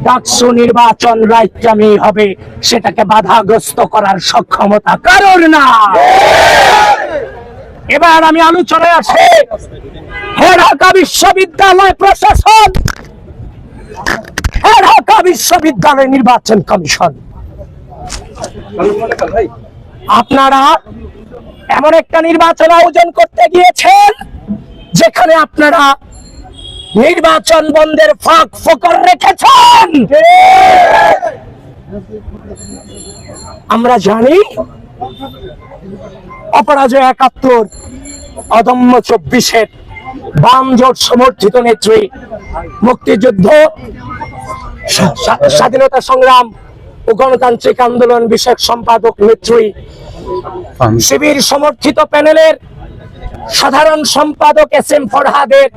ডাকসু নির্বাচন রাইট্রামি হবে, সেটাকে বাধাগ্রস্ত করার সক্ষমতা কারোর না। এবার আমি আলোচনায় আসি। হে ঢাকা বিশ্ববিদ্যালয় প্রশাসন, হে ঢাকা বিশ্ববিদ্যালয় নির্বাচন কমিশন, আপনারা এমন একটা নির্বাচন আয়োজন করতে গিয়েছেন যেখানে আপনারা নির্বাচন বন্ধের ফাঁক ফোকর রেখেছেন। আমরা জানি অপরাজয় ৭১, অদম্য ২৪-এর বাম জোট সমর্থিত নেত্রী, মুক্তিযুদ্ধ, স্বাধীনতা সংগ্রাম ও গণতান্ত্রিক আন্দোলন বিষয়ক সম্পাদক নেত্রী, শিবির সমর্থিত প্যানেলের সাধারণ সম্পাদক এস.এম. ফরহাদের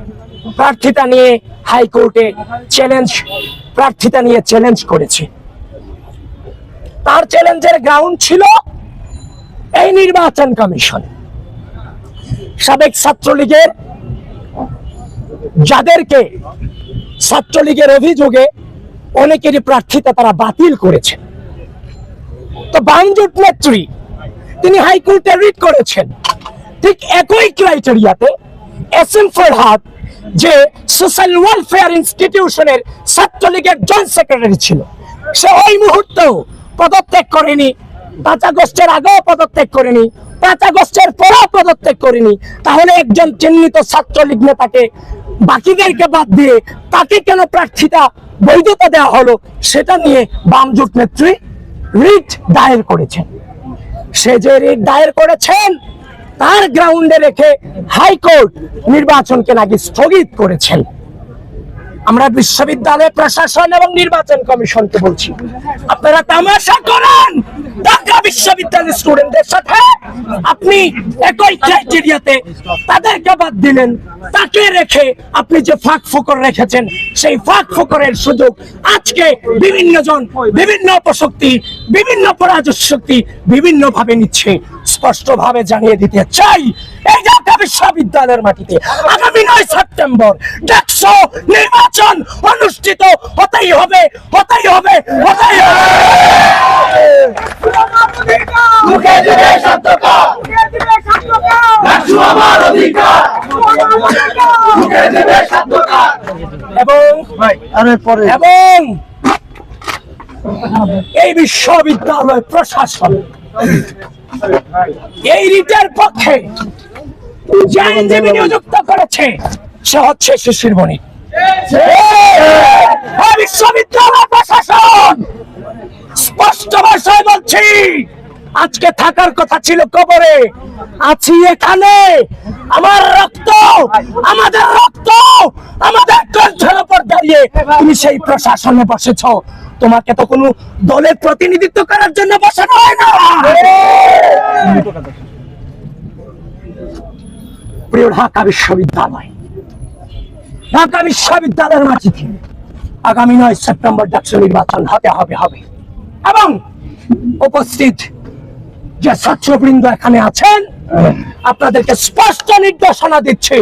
প্রার্থিতা নিয়ে হাইকোর্টে চ্যালেঞ্জ করেছে। তার চ্যালেঞ্জের গ্রাউন্ড ছিল এই নির্বাচন কমিশন। সাবেক ছাত্রলীগের যাদেরকে ছাত্রলীগের অভিযোগে অনেকেরই প্রার্থিতা তারা বাতিল করেছে, তো বামজোট নেত্রী তিনি হাইকোর্টে রিট করেছেন। ঠিক একই ক্রাইটেরিয়াতে এস.এম. ফরহাদ, যে সোশ্যাল ওয়েলফেয়ার ইনস্টিটিউশনের ছাত্রলীগের জয়েন্ট সেক্রেটারি ছিল, সে ওই মুহূর্তেও পদত্যাগ করেনি, ৫ আগস্টের আগেও পদত্যাগ করেনি, ৫ আগস্টের পরেও পদত্যাগ করেনি। তাহলে একজন চিহ্নিত ছাত্রলীগ নেতাকে বাকিদেরকে বাদ দিয়ে তাকে কেন প্রার্থিতা বৈধতা দেওয়া হলো, সেটা নিয়ে বামজোট নেত্রী রিট দায়ের করেছেন। সে যে রিট দায়ের করেছেন তার গ্রাউন্ডে রেখে হাইকোর্ট নির্বাচনকে নাকি স্থগিত করেছেন। আমরা বিশ্ববিদ্যালয় প্রশাসন এবং নির্বাচন কমিশনকে বলছি, আপনারা তামাশা করেন ঢাকা বিশ্ববিদ্যালয়ের স্টুডেন্টদের সাথে। আপনি একই ক্রাইটেরিয়াতে তাদেরকে বাদ দিলেন, তাকে রেখে আপনি যে ফাঁক ফোকর রেখেছেন, সেই ফাঁক ফোকরের সুযোগ আজকে বিভিন্ন জন, বিভিন্ন অপশক্তি, বিভিন্ন পরাজশক্তি বিভিন্ন ভাবে নিচ্ছে। স্পষ্টভাবে জানিয়ে দিতে চাই, এই ঢাকা বিশ্ববিদ্যালয়ের মাটিতে আগামী ৯ সেপ্টেম্বর ডাকসু নির্বাচন অনুষ্ঠিত হতেই হবে, হতেই হবে, হতেই হবে। এবং এই বিশ্ববিদ্যালয় প্রশাসন এই রিটের পক্ষে যে আইনজীবী নিযুক্ত করেছে সে হচ্ছে শিশির বণিক। বিশ্ববিদ্যালয় প্রশাসন স্পষ্ট ভাষায় বলছি, আজকে থাকার কথা ছিল কবরে, আছি এখানে। আমার রক্ত, আমাদের রক্ত, আমাদের কণ্ঠের উপর দাঁড়িয়ে তুমি সেই প্রশাসনে বসেছ। তোমাকে তো কোনো দলের প্রতিনিধিত্ব করার জন্য বসানো হয় না। প্রিয় ঢাকা বিশ্ববিদ্যালয়, ঢাকা বিশ্ববিদ্যালয়ের মাটিতে আগামী ৯ সেপ্টেম্বর ডাকসু নির্বাচন হতে হবে এবং উপস্থিত যে ছাত্রবৃন্দ এখানে আছেন আপনাদেরকে স্পষ্ট নির্দেশনা দিচ্ছি,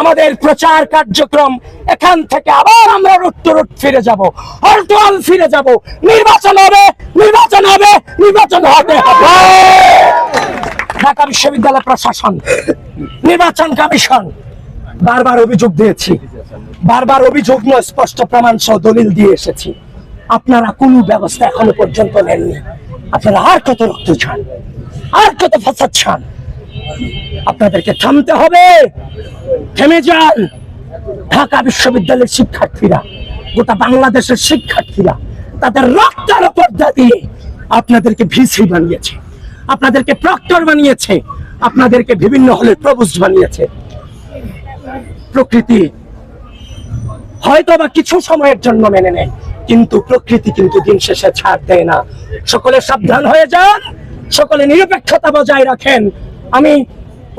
আমাদের প্রচার কার্যক্রম এখান থেকে আবার আমরা রুট টু রুট ফিরে যাব, হলটুয়াল ফিরে যাব। নির্বাচন হবে, নির্বাচন হবে, নির্বাচন হতে হবে। ঢাকা বিশ্ববিদ্যালয় প্রশাসন, নির্বাচন কমিশন বারবার অভিযোগ দিয়েছি, বারবার অভিযোগ নয়, স্পষ্ট প্রমাণ সহ দলিল দিয়ে এসেছি। আপনারা কোনো ব্যবস্থা এখনো পর্যন্ত নেননি। আপনারা আর কত রক্ত চান, আর কত ফাসাদ চান? আপনাদেরকে থামতে হবে, থেমে যান। ঢাকা বিশ্ববিদ্যালয়ের শিক্ষার্থীরা, গোটা বাংলাদেশের শিক্ষার্থীরা তাদের রক্তের উপর দিয়ে আপনাদেরকে ভিসি বানিয়েছে, আপনাদেরকে প্রক্টর বানিয়েছে, আপনাদেরকে বিভিন্ন হলের প্রভোস্ট বানিয়েছে। প্রকৃতি হয়তো বা কিছু সময়ের জন্য মেনে নেয়, কিন্তু প্রকৃতি কিন্তু দিন শেষে ছাড় দেয় না। সকলে সাবধান হয়ে যান, সকলে নিরপেক্ষতা বজায় রাখেন। আমি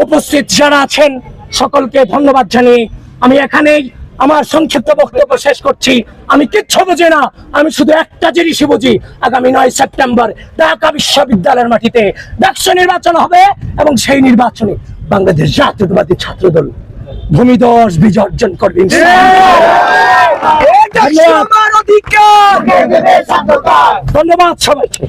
উপস্থিত যারা আছেন সকলকে ধন্যবাদ জানিয়ে আমি এখানেই আমার সংক্ষিপ্ত বক্তব্য শেষ করছি। আমি কিচ্ছু বুঝি না, আমি শুধু একটা জিনিসই বুঝি, আগামী ৯ সেপ্টেম্বর ঢাকা বিশ্ববিদ্যালয়ের মাটিতে ডাকসু নির্বাচন হবে এবং সেই নির্বাচনে বাংলাদেশ জাতীয়তাবাদী ছাত্রদল ভূমিধস বিজয় অর্জন করবে। ধন্যবাদ সবাইকে।